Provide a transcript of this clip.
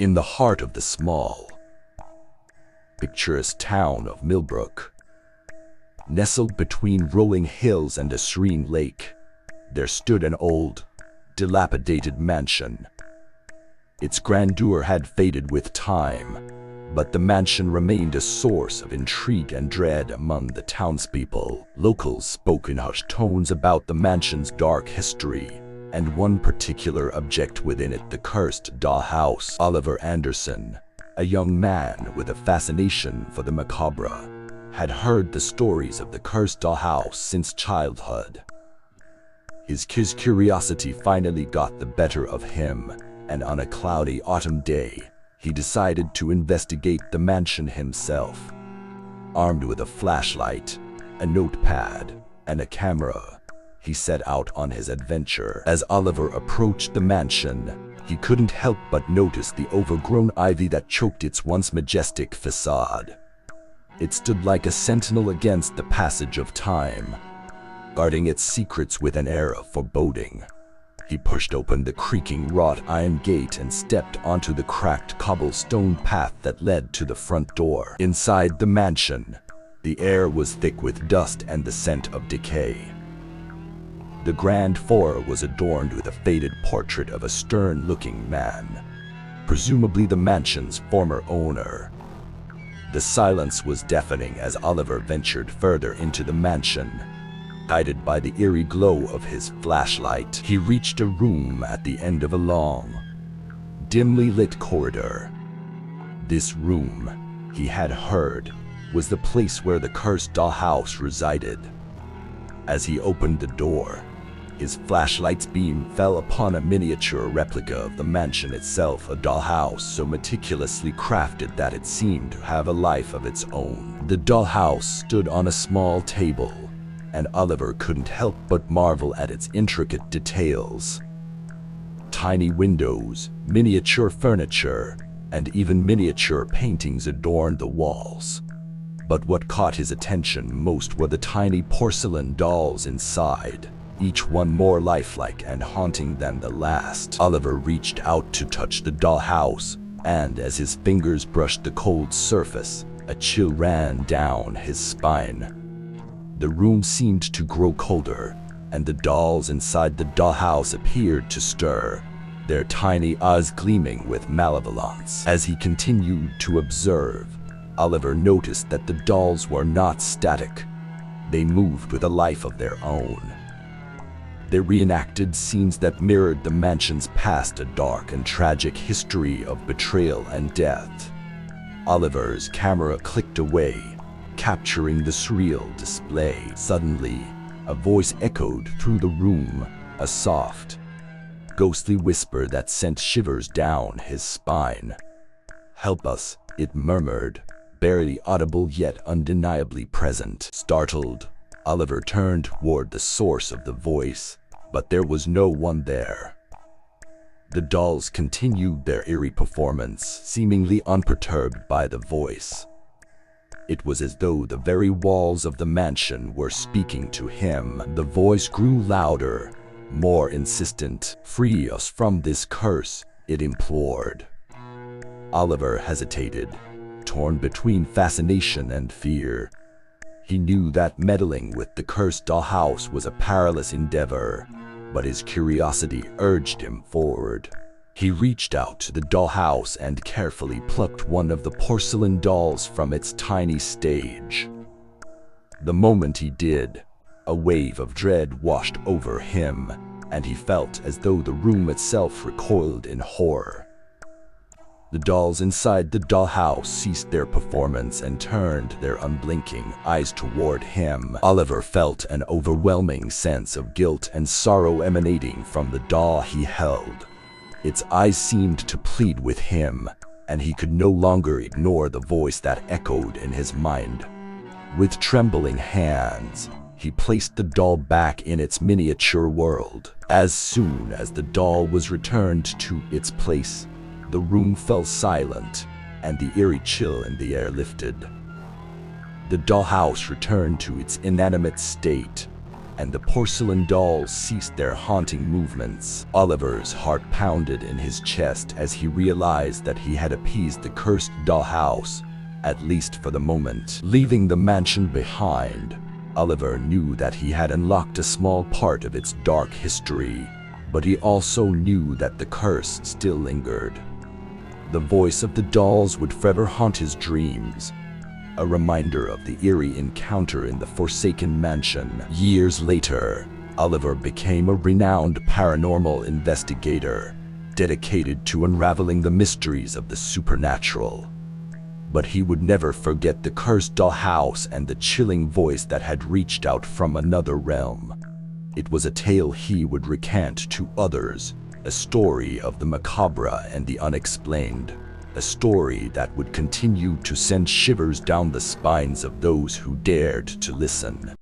In the heart of the small, picturesque town of Millbrook, nestled between rolling hills and a serene lake, there stood an old, dilapidated mansion. Its grandeur had faded with time, but the mansion remained a source of intrigue and dread among the townspeople. Locals spoke in hushed tones about the mansion's dark history, and one particular object within it, the Cursed Dollhouse. Oliver Anderson, a young man with a fascination for the macabre, had heard the stories of the Cursed Dollhouse since childhood. His curiosity finally got the better of him, and on a cloudy autumn day, he decided to investigate the mansion himself. Armed with a flashlight, a notepad, and a camera, he set out on his adventure. As Oliver approached the mansion, he couldn't help but notice the overgrown ivy that choked its once majestic facade. It stood like a sentinel against the passage of time, guarding its secrets with an air of foreboding. He pushed open the creaking wrought iron gate and stepped onto the cracked cobblestone path that led to the front door. Inside the mansion, the air was thick with dust and the scent of decay. The grand floor was adorned with a faded portrait of a stern-looking man, presumably the mansion's former owner. The silence was deafening as Oliver ventured further into the mansion. Guided by the eerie glow of his flashlight, he reached a room at the end of a long, dimly lit corridor. This room, he had heard, was the place where the Cursed Dollhouse resided. As he opened the door, his flashlight's beam fell upon a miniature replica of the mansion itself, a dollhouse so meticulously crafted that it seemed to have a life of its own. The dollhouse stood on a small table, and Oliver couldn't help but marvel at its intricate details. Tiny windows, miniature furniture, and even miniature paintings adorned the walls. But what caught his attention most were the tiny porcelain dolls inside, each one more lifelike and haunting than the last. Oliver reached out to touch the dollhouse, and as his fingers brushed the cold surface, a chill ran down his spine. The room seemed to grow colder, and the dolls inside the dollhouse appeared to stir, their tiny eyes gleaming with malevolence. As he continued to observe, Oliver noticed that the dolls were not static. They moved with a life of their own. They reenacted scenes that mirrored the mansion's past, a dark and tragic history of betrayal and death. Oliver's camera clicked away, capturing the surreal display. Suddenly, a voice echoed through the room, a soft, ghostly whisper that sent shivers down his spine. "Help us," it murmured, barely audible yet undeniably present. Startled, Oliver turned toward the source of the voice, but there was no one there. The dolls continued their eerie performance, seemingly unperturbed by the voice. It was as though the very walls of the mansion were speaking to him. The voice grew louder, more insistent. "Free us from this curse," it implored. Oliver hesitated, torn between fascination and fear. He knew that meddling with the Cursed Dollhouse was a perilous endeavor, but his curiosity urged him forward. He reached out to the dollhouse and carefully plucked one of the porcelain dolls from its tiny stage. The moment he did, a wave of dread washed over him, and he felt as though the room itself recoiled in horror. The dolls inside the dollhouse ceased their performance and turned their unblinking eyes toward him. Oliver felt an overwhelming sense of guilt and sorrow emanating from the doll he held. Its eyes seemed to plead with him, and he could no longer ignore the voice that echoed in his mind. With trembling hands, he placed the doll back in its miniature world. As soon as the doll was returned to its place, the room fell silent, and the eerie chill in the air lifted. The dollhouse returned to its inanimate state, and the porcelain dolls ceased their haunting movements. Oliver's heart pounded in his chest as he realized that he had appeased the cursed dollhouse, at least for the moment. Leaving the mansion behind, Oliver knew that he had unlocked a small part of its dark history, but he also knew that the curse still lingered. The voice of the dolls would forever haunt his dreams, a reminder of the eerie encounter in the Forsaken Mansion. Years later, Oliver became a renowned paranormal investigator, dedicated to unraveling the mysteries of the supernatural. But he would never forget the cursed dollhouse and the chilling voice that had reached out from another realm. It was a tale he would recant to others, a story of the macabre and the unexplained, a story that would continue to send shivers down the spines of those who dared to listen.